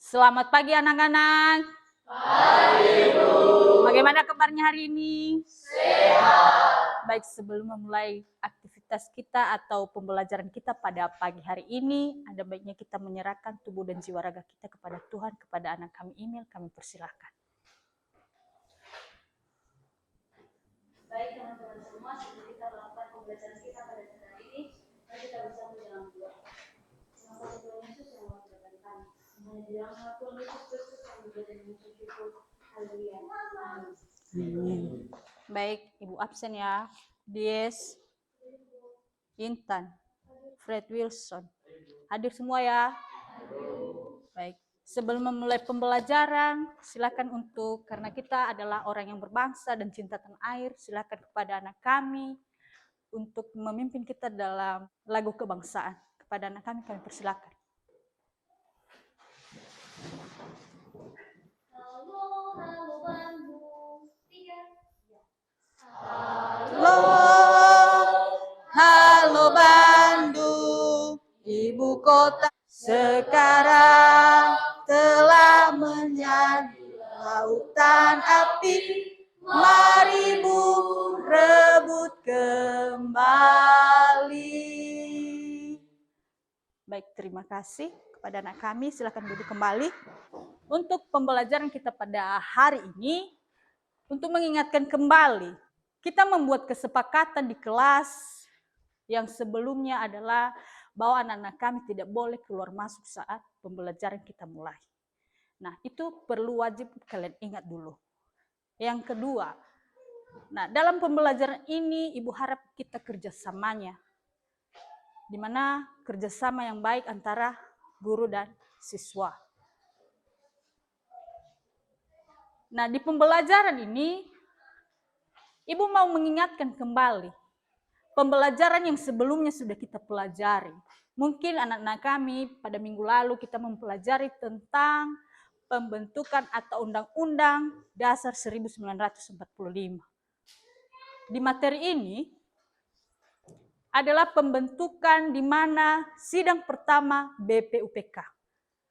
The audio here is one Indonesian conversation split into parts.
Selamat pagi anak-anak. Bagaimana kabarnya hari ini? Sehat. Baik, sebelum memulai aktivitas kita atau pembelajaran kita pada pagi hari ini, ada baiknya kita menyerahkan tubuh dan jiwa raga kita kepada Tuhan, kepada anak kami Emil, kami persilahkan. Baik teman-teman semua, sebelum kita melakukan pembelajaran kita pada hari ini, mari kita bersatu dalam doa. Terima kasih Tuhan Yesus yang memberkati kami. Hanya di dalam nama Tuhan Yesus Kristus yang menjadi muncul syukur. Haleluya. Amin. Baik, Ibu absen ya. Dies, Intan, Fred Wilson. Hadir semua ya. Baik. Sebelum memulai pembelajaran, silakan untuk, karena kita adalah orang yang berbangsa dan cinta tanah air, silakan kepada anak kami untuk memimpin kita dalam lagu kebangsaan. Kepada anak kami persilakan. Halo Bandung. Halo Bandung, ibu kota sekarang telah menjadi lautan api. Mari Bu rebut kembali. Baik, terima kasih kepada anak kami. Silakan duduk kembali. Untuk pembelajaran kita pada hari ini, untuk mengingatkan kembali, kita membuat kesepakatan di kelas yang sebelumnya adalah bahwa anak-anak kami tidak boleh keluar masuk saat pembelajaran kita mulai. Nah, itu perlu wajib kalian ingat dulu. Yang kedua, nah dalam pembelajaran ini Ibu harap kita kerjasamanya, di mana kerjasama yang baik antara guru dan siswa. Nah, di pembelajaran ini, Ibu mau mengingatkan kembali pembelajaran yang sebelumnya sudah kita pelajari. Mungkin anak-anak kami pada minggu lalu kita mempelajari tentang pembentukan atau Undang-Undang Dasar 1945. Di materi ini adalah pembentukan di mana sidang pertama BPUPK.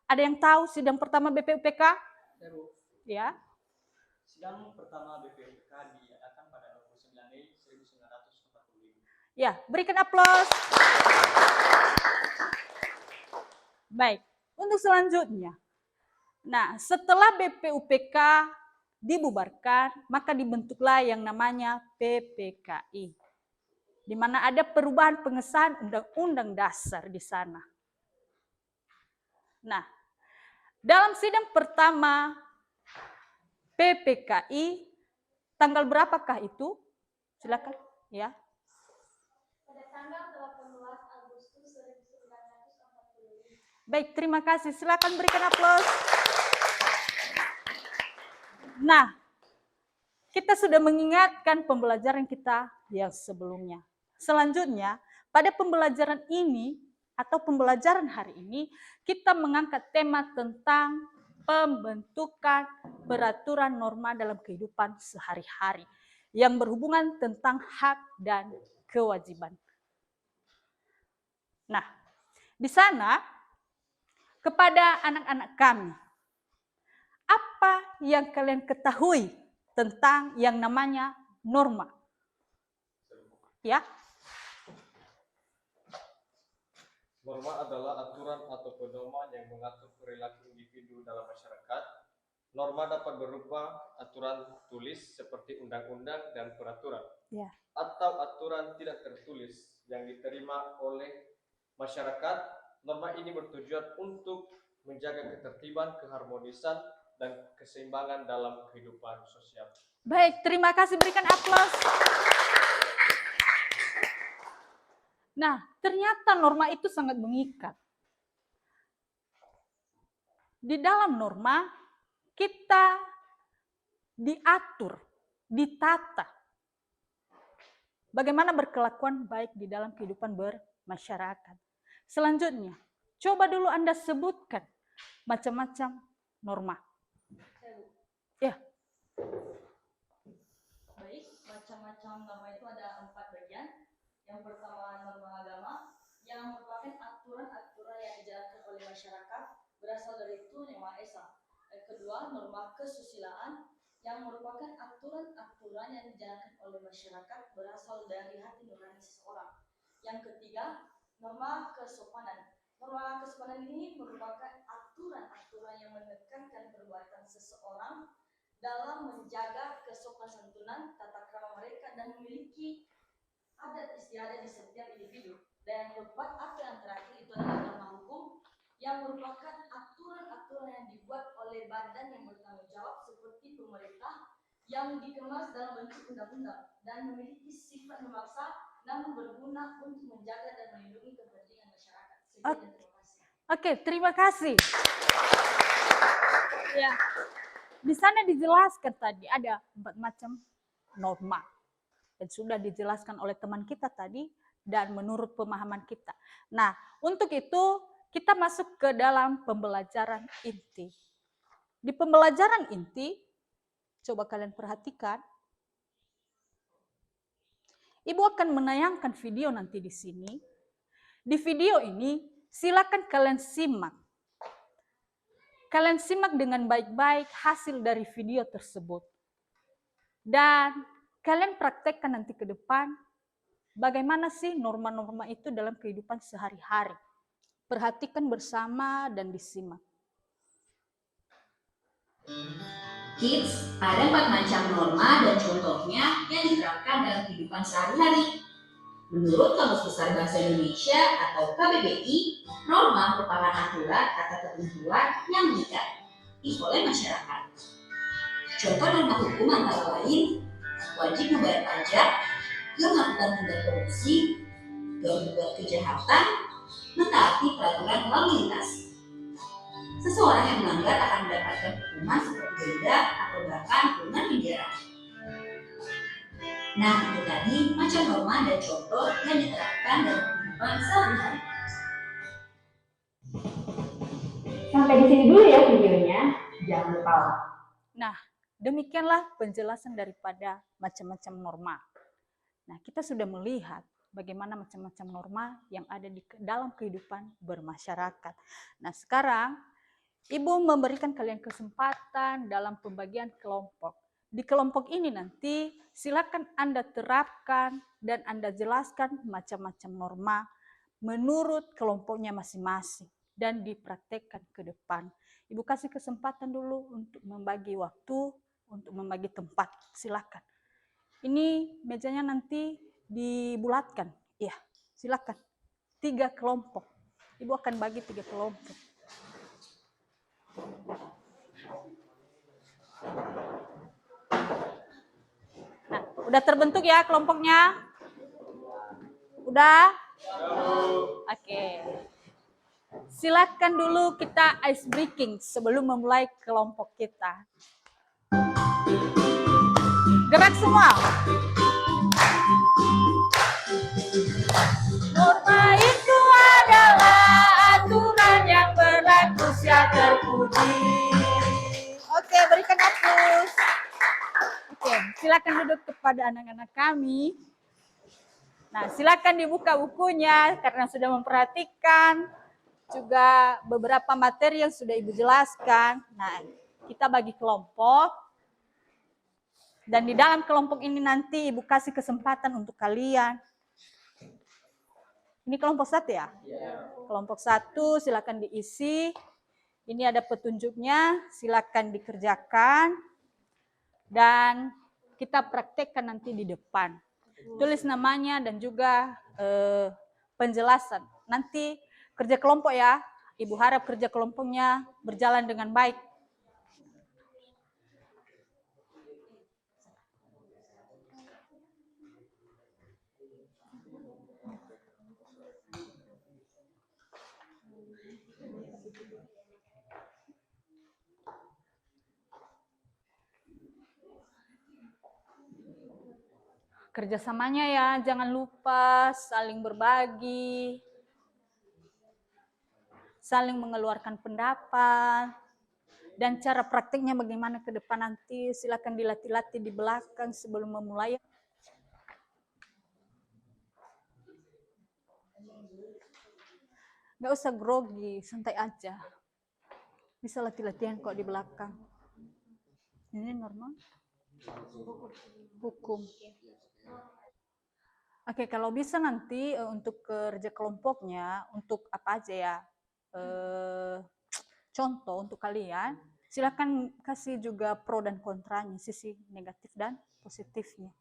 Ada yang tahu sidang pertama BPUPK? Ya. Sidang pertama BPUPK diadakan pada 29 Mei 1945. Ya, berikan aplaus. Baik, untuk selanjutnya. Nah, setelah BPUPK dibubarkan, maka dibentuklah yang namanya PPKI. Di mana ada perubahan pengesahan Undang-Undang Dasar di sana. Nah, dalam sidang pertama PPKI, tanggal berapakah itu? Silakan, ya. Pada tanggal 18 Agustus 1945. Baik, terima kasih. Silakan berikan aplaus. Nah, kita sudah mengingatkan pembelajaran kita yang sebelumnya. Selanjutnya, pada pembelajaran ini atau pembelajaran hari ini, kita mengangkat tema tentang pembentukan peraturan norma dalam kehidupan sehari-hari yang berhubungan tentang hak dan kewajiban. Nah, di sana kepada anak-anak kami, apa yang kalian ketahui tentang yang namanya norma? Ya. Norma adalah aturan atau pedoman yang mengatur perilaku individu dalam masyarakat. Norma dapat berupa aturan tulis seperti undang-undang dan peraturan, Ya. atau aturan tidak tertulis yang diterima oleh masyarakat. Norma ini bertujuan untuk menjaga ketertiban, keharmonisan, dan keseimbangan dalam kehidupan sosial. Baik, terima kasih, berikan aplaus. Nah, ternyata norma itu sangat mengikat. Di dalam norma, kita diatur, ditata bagaimana berkelakuan baik di dalam kehidupan bermasyarakat. Selanjutnya, coba dulu Anda sebutkan macam-macam norma. Ya. Baik, macam-macam norma itu ada 4 bagian. Yang pertama norma agama, yang merupakan aturan-aturan yang dijalankan oleh masyarakat, berasal dari itu yang norma ESA. Kedua, norma kesusilaan yang merupakan aturan-aturan yang dijalankan oleh masyarakat berasal dari hati nurani seseorang. Yang ketiga, norma kesopanan. Norma kesopanan ini merupakan aturan-aturan yang menekankan perbuatan seseorang dalam menjaga kesopan santunan, tata krama mereka, dan memiliki adat istiadat di setiap individu. Dan yang keempat, atau yang terakhir itu adalah norma hukum yang merupakan aturan-aturan yang dibuat oleh badan yang bertanggung jawab seperti pemerintah yang dikemas dalam bentuk undang-undang dan memiliki sifat memaksa namun berguna untuk menjaga dan melindungi kepentingan masyarakat. Sekian dan terima kasih. Oke, terima kasih. Ya, di sana dijelaskan tadi ada 4 macam norma dan sudah dijelaskan oleh teman kita tadi dan menurut pemahaman kita. Nah, untuk itu kita masuk ke dalam pembelajaran inti. Di pembelajaran inti, coba kalian perhatikan. Ibu akan menayangkan video nanti di sini. Di video ini, silakan kalian simak. Kalian simak dengan baik-baik hasil dari video tersebut. Dan kalian praktekkan nanti ke depan, bagaimana sih norma-norma itu dalam kehidupan sehari-hari. Perhatikan bersama dan disimak. Kids, ada 4 macam norma dan contohnya yang diterapkan dalam kehidupan sehari-hari. Menurut Kamus Besar Bahasa Indonesia atau KBBI, norma merupakan aturan atau ketentuan yang diikuti oleh masyarakat. Contoh norma hukum antara lain, wajib membayar pajak, gak melakukan tindak korupsi, gak membuat kejahatan, mentaati peraturan lalu lintas. Seseorang yang melanggar akan mendapatkan hukuman seperti denda atau bahkan kurungan penjara. Nah, itu tadi macam norma dan contoh yang diterapkan dalam kehidupan sehari-hari. Sampai di sini dulu ya videonya. Jangan lupa like. Nah, demikianlah penjelasan daripada macam-macam norma. Nah, kita sudah melihat bagaimana macam-macam norma yang ada di dalam kehidupan bermasyarakat. Nah, sekarang Ibu memberikan kalian kesempatan dalam pembagian kelompok. Di kelompok ini nanti silakan Anda terapkan dan Anda jelaskan macam-macam norma menurut kelompoknya masing-masing dan dipraktekkan ke depan. Ibu kasih kesempatan dulu untuk membagi waktu, untuk membagi tempat. Silakan. Ini mejanya nanti dibulatkan. Iya, silakan. 3 kelompok. Ibu akan bagi 3 kelompok. Nah, udah terbentuk ya kelompoknya? Udah? Oke. Silakan dulu kita ice breaking sebelum memulai kelompok kita. Gerak semua. Norma itu adalah aturan yang berlaku siap terpuji. Oke, berikan aplaus. Oke, silakan duduk kepada anak-anak kami. Nah, silakan dibuka bukunya karena sudah memperhatikan juga beberapa materi yang sudah Ibu jelaskan. Nah, kita bagi kelompok. Dan di dalam kelompok ini nanti Ibu kasih kesempatan untuk kalian. Ini kelompok 1 ya? Kelompok 1 silakan diisi. Ini ada petunjuknya, silakan dikerjakan. Dan kita praktekkan nanti di depan. Tulis namanya dan juga penjelasan. Nanti kerja kelompok ya. Ibu harap kerja kelompoknya berjalan dengan baik. Kerjasamanya ya, jangan lupa saling berbagi, saling mengeluarkan pendapat, dan cara praktiknya bagaimana ke depan nanti silakan dilatih-latih di belakang sebelum memulai. Nggak usah grogi, santai aja. Bisa latihan kok di belakang. Ini normal. Hukum. Oke, kalau bisa nanti untuk kerja kelompoknya, untuk apa aja ya, contoh untuk kalian, silakan kasih juga pro dan kontranya, sisi negatif dan positifnya.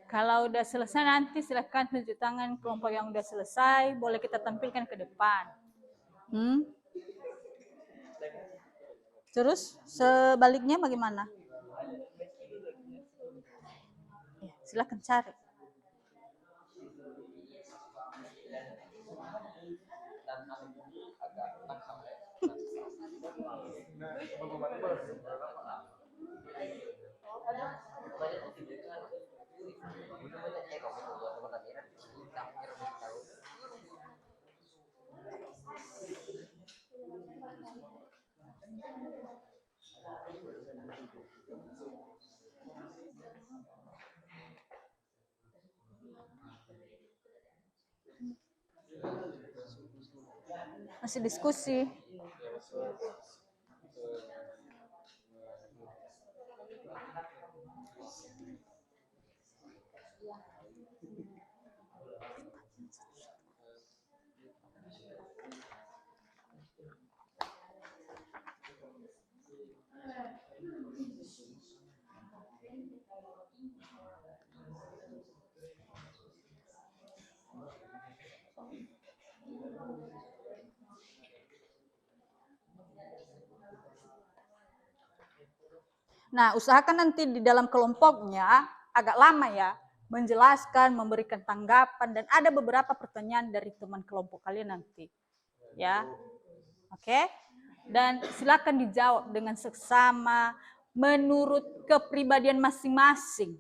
Kalau udah selesai nanti silakan tunjuk tangan kelompok yang udah selesai, boleh kita tampilkan ke depan. Terus sebaliknya bagaimana? Ya, silakan cari. Masih diskusi. Nah, usahakan nanti di dalam kelompoknya agak lama ya, menjelaskan, memberikan tanggapan, dan ada beberapa pertanyaan dari teman kelompok kalian nanti. Ya, oke? Dan silakan dijawab dengan seksama, menurut kepribadian masing-masing.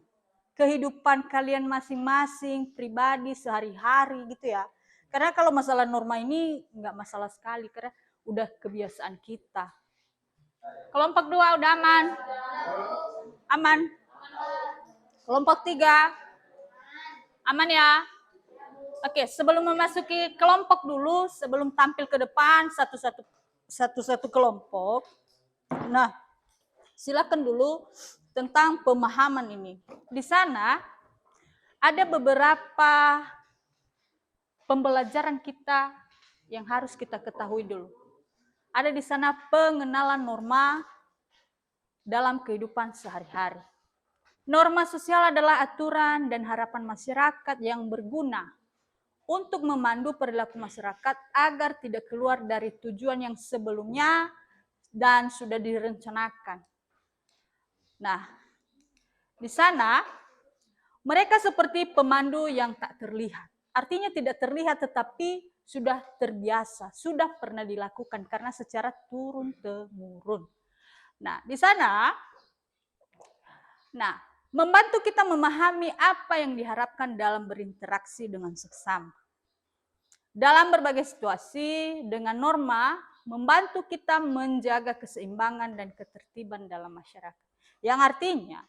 Kehidupan kalian masing-masing, pribadi, sehari-hari gitu ya. Karena kalau masalah norma ini nggak masalah sekali, karena udah kebiasaan kita. Kelompok 2 udah aman? Aman? Kelompok 3? Aman ya? Oke, sebelum memasuki kelompok dulu, sebelum tampil ke depan satu-satu kelompok. Nah, silakan dulu tentang pemahaman ini. Di sana ada beberapa pembelajaran kita yang harus kita ketahui dulu. Ada di sana pengenalan norma dalam kehidupan sehari-hari. Norma sosial adalah aturan dan harapan masyarakat yang berguna untuk memandu perilaku masyarakat agar tidak keluar dari tujuan yang sebelumnya dan sudah direncanakan. Nah, di sana mereka seperti pemandu yang tak terlihat. Artinya tidak terlihat tetapi sudah terbiasa, sudah pernah dilakukan karena secara turun-temurun. Nah, di sana membantu kita memahami apa yang diharapkan dalam berinteraksi dengan sesama. Dalam berbagai situasi, dengan norma, membantu kita menjaga keseimbangan dan ketertiban dalam masyarakat. Yang artinya,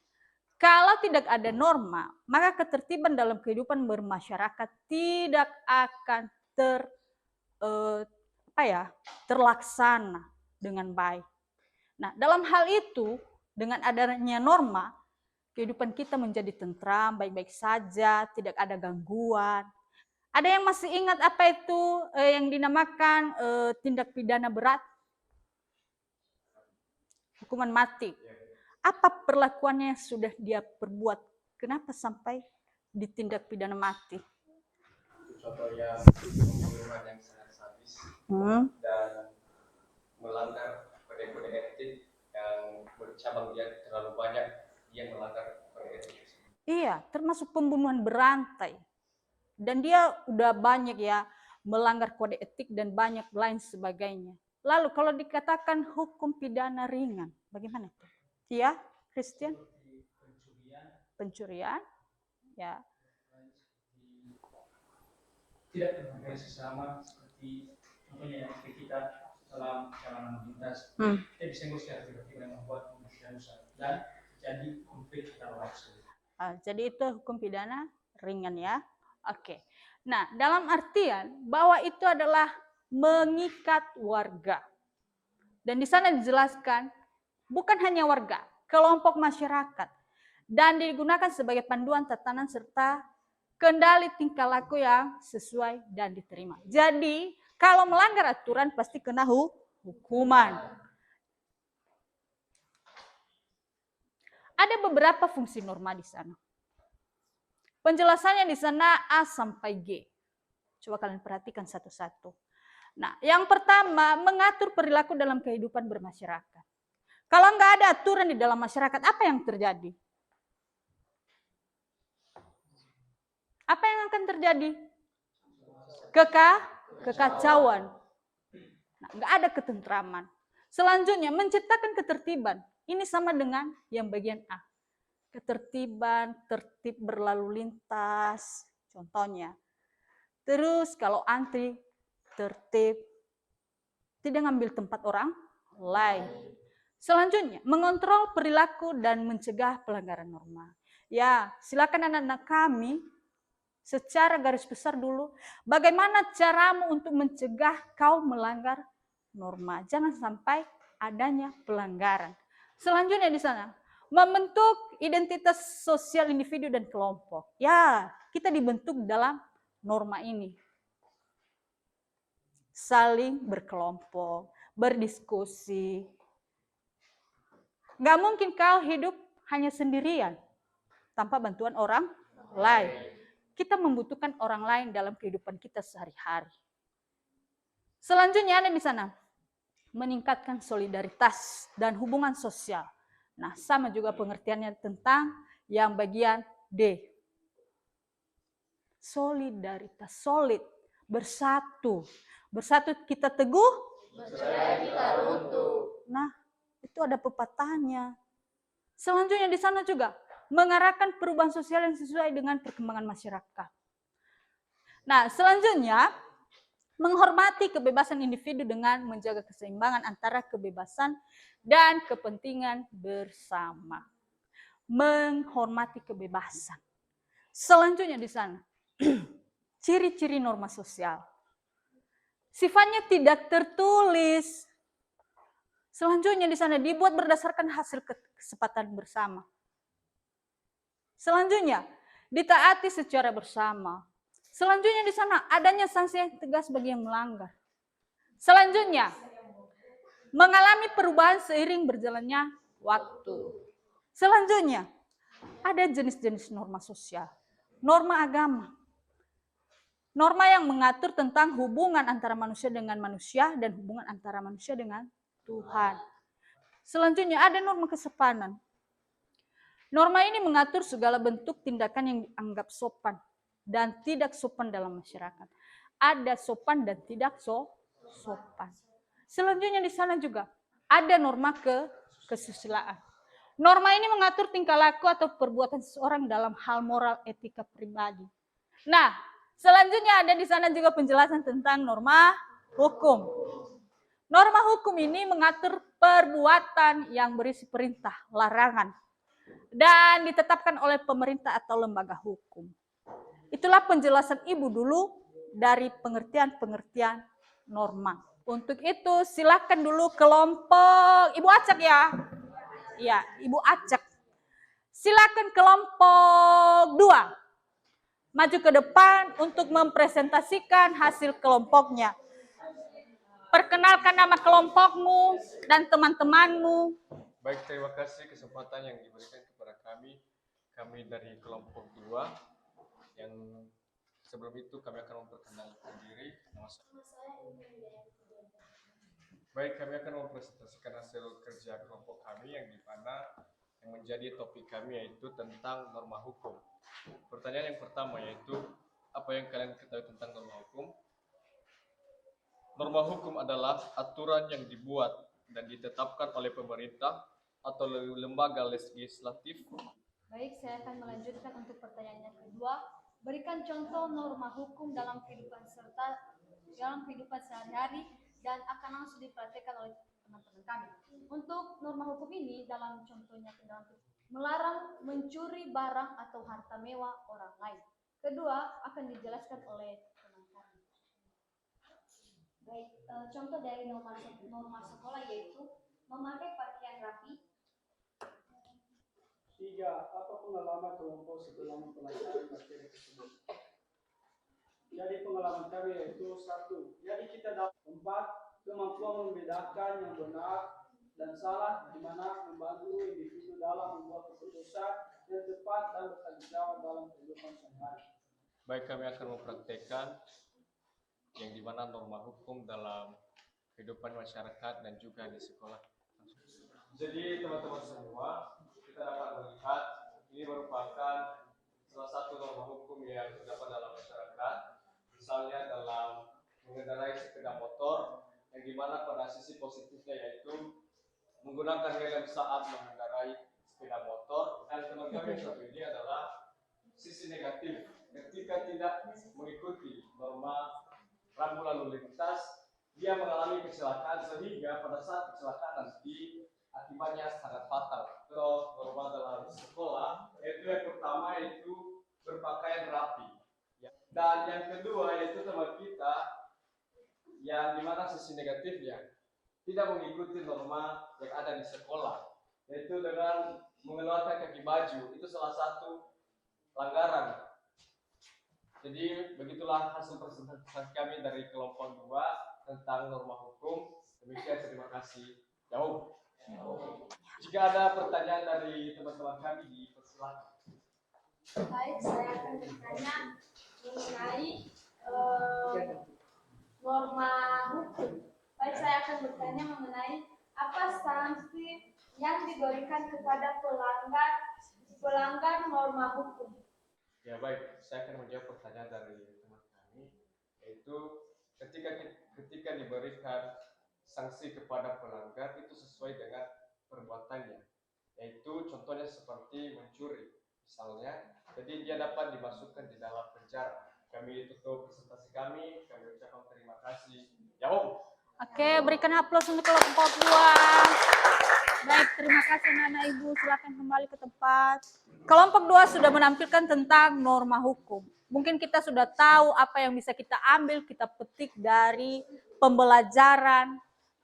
kalau tidak ada norma, maka ketertiban dalam kehidupan bermasyarakat tidak akan terlaksana dengan baik. Nah, dalam hal itu, dengan adanya norma, kehidupan kita menjadi tentram, baik-baik saja, tidak ada gangguan. Ada yang masih ingat apa itu yang dinamakan tindak pidana berat? Hukuman mati. Apa perlakuannya yang sudah dia perbuat? Kenapa sampai ditindak pidana mati? Contohnya pembunuhan yang sangat sadis dan melanggar kode-kode etik yang bercabang yang terlalu banyak yang melanggar kode etik. Iya, termasuk pembunuhan berantai. Dan dia udah banyak ya melanggar kode etik dan banyak lain sebagainya. Lalu kalau dikatakan hukum pidana ringan, bagaimana itu? Iya, Christian? Pencurian, ya. Tidak menghargai sesama seperti contohnya yang kita dalam jalanan lintas, kita bisa secara tiba-tiba membuat pembunuhan dan jadi konflik antara manusia. Jadi itu hukum pidana ringan ya. Oke. Nah, dalam artian bahwa itu adalah mengikat warga. Dan di sana dijelaskan bukan hanya warga, kelompok masyarakat, dan digunakan sebagai panduan tatanan serta kendali tingkah laku yang sesuai dan diterima. Jadi kalau melanggar aturan pasti kena hukuman. Ada beberapa fungsi norma di sana. Penjelasannya di sana A sampai G. Coba kalian perhatikan satu-satu. Nah, yang pertama, mengatur perilaku dalam kehidupan bermasyarakat. Kalau nggak ada aturan di dalam masyarakat, apa yang terjadi? Apa yang akan terjadi? Kekacauan. Nah, nggak ada ketentraman. Selanjutnya, menciptakan ketertiban. Ini sama dengan yang bagian A. Ketertiban, tertib berlalu lintas, contohnya. Terus kalau antri, tertib, tidak ngambil tempat orang lain. Selanjutnya, mengontrol perilaku dan mencegah pelanggaran norma. Ya, silakan anak-anak kami secara garis besar dulu, bagaimana caramu untuk mencegah kau melanggar norma. Jangan sampai adanya pelanggaran. Selanjutnya di sana, membentuk identitas sosial individu dan kelompok. Ya, kita dibentuk dalam norma ini. Saling berkelompok, berdiskusi. Nggak mungkin kau hidup hanya sendirian, tanpa bantuan orang lain. Kita membutuhkan orang lain dalam kehidupan kita sehari-hari. Selanjutnya ada di sana, meningkatkan solidaritas dan hubungan sosial. Nah, sama juga pengertiannya tentang yang bagian D. Solidaritas, solid, bersatu. Bersatu kita teguh, bercerai kita runtuh. Nah, itu ada pepatahnya. Selanjutnya di sana juga, mengarahkan perubahan sosial yang sesuai dengan perkembangan masyarakat. Nah, selanjutnya, menghormati kebebasan individu dengan menjaga keseimbangan antara kebebasan dan kepentingan bersama. Menghormati kebebasan. Selanjutnya di sana, ciri-ciri norma sosial. Sifatnya tidak tertulis. Selanjutnya di sana dibuat berdasarkan hasil kesepakatan bersama. Selanjutnya, ditaati secara bersama. Selanjutnya di sana adanya sanksi yang tegas bagi yang melanggar. Selanjutnya, mengalami perubahan seiring berjalannya waktu. Selanjutnya, ada jenis-jenis norma sosial. Norma agama. Norma yang mengatur tentang hubungan antara manusia dengan manusia dan hubungan antara manusia dengan Tuhan. Selanjutnya ada norma kesopanan. Norma ini mengatur segala bentuk tindakan yang dianggap sopan dan tidak sopan dalam masyarakat. Ada sopan dan tidak sopan. Selanjutnya di sana juga ada norma kesusilaan. Norma ini mengatur tingkah laku atau perbuatan seseorang dalam hal moral etika pribadi. Nah, selanjutnya ada di sana juga penjelasan tentang norma hukum. Norma hukum ini mengatur perbuatan yang berisi perintah, larangan, dan ditetapkan oleh pemerintah atau lembaga hukum. Itulah penjelasan Ibu dulu dari pengertian-pengertian norma. Untuk itu silakan dulu kelompok Ibu Acak ya. Ya, Ibu Acak. Silakan kelompok 2. Maju ke depan untuk mempresentasikan hasil kelompoknya. Perkenalkan nama kelompokmu dan teman-temanmu. Baik, terima kasih kesempatan yang diberikan kepada kami. Kami dari kelompok 2. Yang sebelum itu kami akan memperkenalkan diri. Baik, kami akan mempresentasikan hasil kerja kelompok kami yang di mana yang menjadi topik kami yaitu tentang norma hukum. Pertanyaan yang pertama yaitu, apa yang kalian ketahui tentang norma hukum? Norma hukum adalah aturan yang dibuat dan ditetapkan oleh pemerintah atau lembaga legislatif. Baik, saya akan melanjutkan untuk pertanyaan yang kedua. Berikan contoh norma hukum dalam kehidupan sehari-hari dan akan langsung dipraktikkan oleh teman-teman kami. Untuk norma hukum ini dalam contohnya melarang mencuri barang atau harta mewah orang lain. Kedua akan dijelaskan oleh teman kami. Baik, contoh dari norma sekolah yaitu memakai pakaian rapi. 3. Apa pengalaman kelompok setelah mempelajari materi tersebut? Jadi pengalaman kami yaitu 1. Jadi kita dapat 4. Kemampuan membedakan yang benar dan salah, di mana membantu individu dalam membuat keputusan yang tepat dan bertanggung jawab dalam kehidupan sehari-hari. Baik, kami akan mempraktekkan yang dimana norma hukum dalam kehidupan masyarakat dan juga di sekolah. Jadi teman-teman semua, kita dapat melihat ini merupakan salah satu norma hukum yang terdapat dalam masyarakat. Misalnya dalam mengendarai sepeda motor, yang dimana pada sisi positifnya yaitu menggunakan helm saat mengendarai sepeda motor. Dan teman kami yang satu ini adalah sisi negatif ketika tidak mengikuti norma rambu lalu lintas, dia mengalami kecelakaan sehingga pada saat kecelakaan nanti akibatnya sangat fatal. Kalau norma dalam sekolah, yaitu yang pertama yaitu berpakaian rapi. Dan yang kedua yaitu teman kita yang dimana sisi negatifnya tidak mengikuti norma yang ada di sekolah, yaitu dengan mengeluarkan kaki baju. Itu salah satu pelanggaran. Jadi begitulah hasil presentasi kami dari kelompok 2 tentang norma hukum. Demikian, terima kasih. Jauh. Jika ada pertanyaan dari teman-teman kami, dipersilakan. Baik, saya akan bertanya mengenai norma hukum. Baik, saya akan bertanya mengenai apa sanksi yang diberikan kepada pelanggar norma hukum. Ya baik, saya akan menjawab pertanyaan dari teman kami, yaitu ketika diberikan sanksi kepada pelanggar itu sesuai dengan perbuatannya, yaitu contohnya seperti mencuri misalnya, jadi dia dapat dimasukkan di dalam penjara. Kami tutup presentasi kami ucapkan terima kasih. Ya Om. Oke, berikan aplaus untuk kelompok 2. Baik, terima kasih Nana Ibu, silakan kembali ke tempat. Kelompok 2 sudah menampilkan tentang norma hukum. Mungkin kita sudah tahu apa yang bisa kita ambil, kita petik dari pembelajaran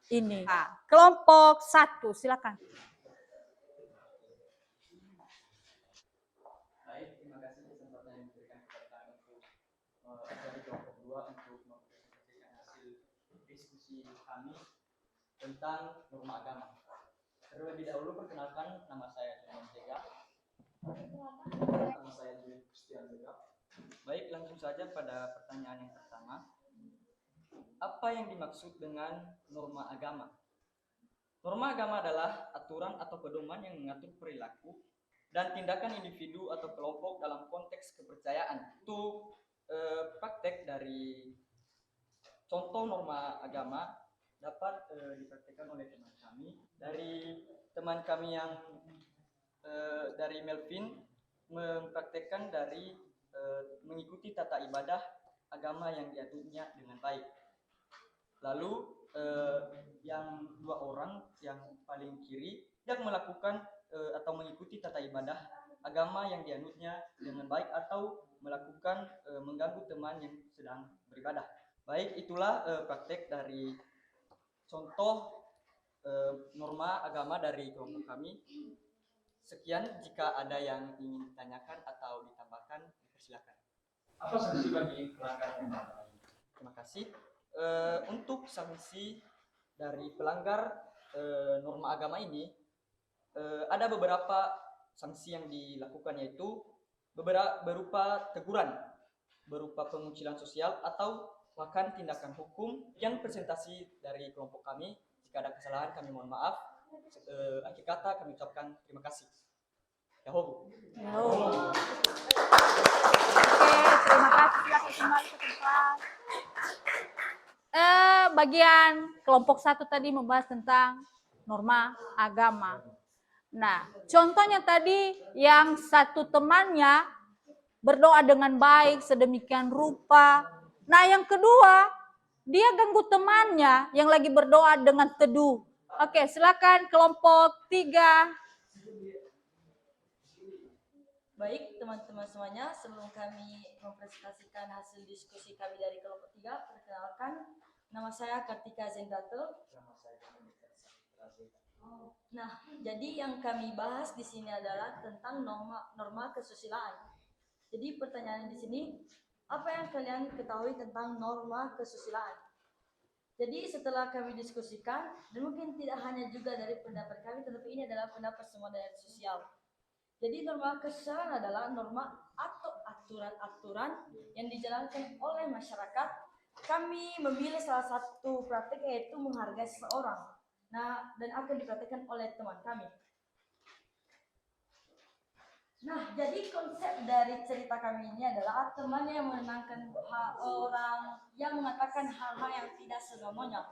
ini. Nah, kelompok 1, silakan. Baik, terima kasih kesempatan yang diberikan kepada kami untuk dari kelompok 2 untuk mempresentasikan hasil diskusi kami tentang norma agama. Terlebih dahulu perkenalkan, nama saya John Tega. Nama saya Julian Christian Tega. Baik, langsung saja pada pertanyaan yang pertama. Apa yang dimaksud dengan norma agama? Norma agama adalah aturan atau pedoman yang mengatur perilaku dan tindakan individu atau kelompok dalam konteks kepercayaan. Untuk praktek dari contoh norma agama dapat dipraktikkan oleh teman kami. Dari teman kami yang dari Melvin mempraktekkan dari mengikuti tata ibadah agama yang diaturnya dengan baik. Lalu yang 2 orang yang paling kiri tidak melakukan atau mengikuti tata ibadah agama yang dianutnya dengan baik atau melakukan mengganggu teman yang sedang beribadah. Baik, itulah praktek dari contoh norma agama dari kelompok kami. Sekian, jika ada yang ingin ditanyakan atau ditambahkan, dipersilakan. Apa sanksi bagi pelanggar norma? Terima kasih. Untuk sanksi dari pelanggar norma agama ini, ada beberapa sanksi yang dilakukan, yaitu berupa teguran, berupa pengucilan sosial, atau bahkan tindakan hukum. Yang presentasi dari kelompok kami, jika ada kesalahan kami mohon maaf. Akhir kata kami ucapkan terima kasih. Yahoo. Oke, terima kasih. Silakan kembali ke tempat. Bagian kelompok 1 tadi membahas tentang norma agama. Nah, contohnya tadi yang satu temannya berdoa dengan baik sedemikian rupa. Nah, yang kedua, dia ganggu temannya yang lagi berdoa dengan teduh. Oke, silakan kelompok 3. Baik, teman-teman semuanya, sebelum kami mempresentasikan hasil diskusi kami dari kelompok 3, perkenalkan, nama saya Kartika Zendato. Nah, jadi yang kami bahas di sini adalah tentang norma kesusilaan. Jadi pertanyaan di sini, apa yang kalian ketahui tentang norma kesusilaan? Jadi setelah kami diskusikan, dan mungkin tidak hanya juga dari pendapat kami, tetapi ini adalah pendapat semua dari sosial. Jadi norma kesusilaan adalah norma atau aturan-aturan yang dijalankan oleh masyarakat. Kami memilih salah satu praktik yaitu menghargai seseorang. Nah, dan akan dipraktikkan oleh teman kami. Nah, jadi konsep dari cerita kami ini adalah temannya yang menenangkan orang yang mengatakan hal-hal yang tidak senonohnya.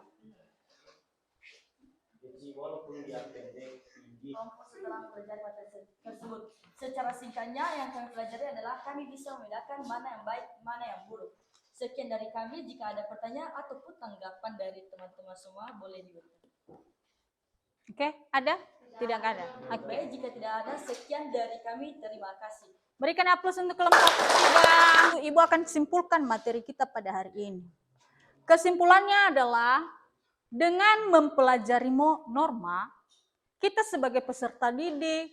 Jadi walaupun dia pendek, tinggi. Kelompok setelah mempelajari materi tersebut. Secara singkatnya yang kami pelajari adalah kami bisa membedakan mana yang baik, mana yang buruk. Sekian dari kami. Jika ada pertanyaan ataupun tanggapan dari teman-teman semua, boleh diberikan. Oke, ada? Tidak ada. Oke. Baik, jika tidak ada, sekian dari kami. Terima kasih. Berikan aplaus untuk kelompok 3. Ibu akan simpulkan materi kita pada hari ini. Kesimpulannya adalah dengan mempelajari norma, kita sebagai peserta didik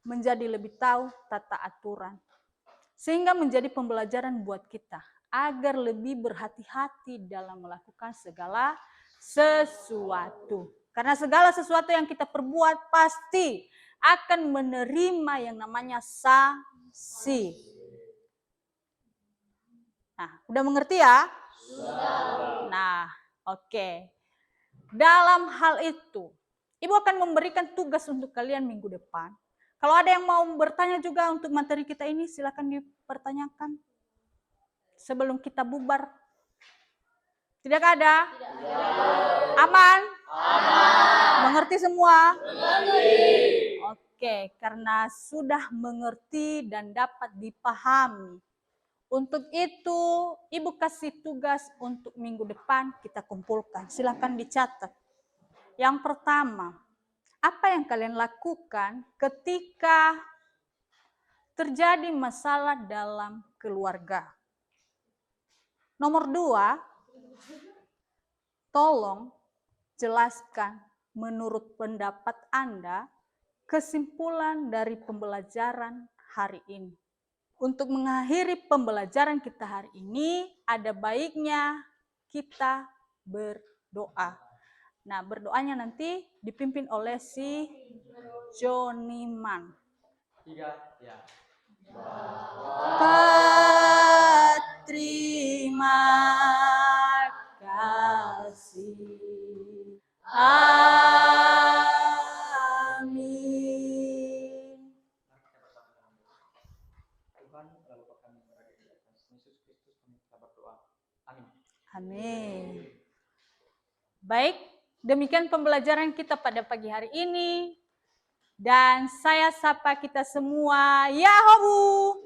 menjadi lebih tahu tata aturan. Sehingga menjadi pembelajaran buat kita agar lebih berhati-hati dalam melakukan segala sesuatu. Karena segala sesuatu yang kita perbuat pasti akan menerima yang namanya sanksi. Nah, udah mengerti ya? Sudah. Nah, oke. Dalam hal itu, Ibu akan memberikan tugas untuk kalian minggu depan. Kalau ada yang mau bertanya juga untuk materi kita ini, silakan dipertanyakan sebelum kita bubar. Tidak ada? Tidak. Aman? Aman. Mengerti semua? Mengerti. Oke, karena sudah mengerti dan dapat dipahami. Untuk itu, Ibu kasih tugas untuk minggu depan kita kumpulkan. Silakan dicatat. Yang pertama, apa yang kalian lakukan ketika terjadi masalah dalam keluarga? Nomor 2, tolong jelaskan menurut pendapat Anda kesimpulan dari pembelajaran hari ini. Untuk mengakhiri pembelajaran kita hari ini, ada baiknya kita berdoa. Nah, berdoanya nanti dipimpin oleh si Joniman. 3, ya. Terima kasih. Amin. Tuhan, lalu kami berada di atas Yesus Kristus, kami kita berdoa. Amin. Amin. Baik, demikian pembelajaran kita pada pagi hari ini. Dan saya sapa kita semua, Yahobu.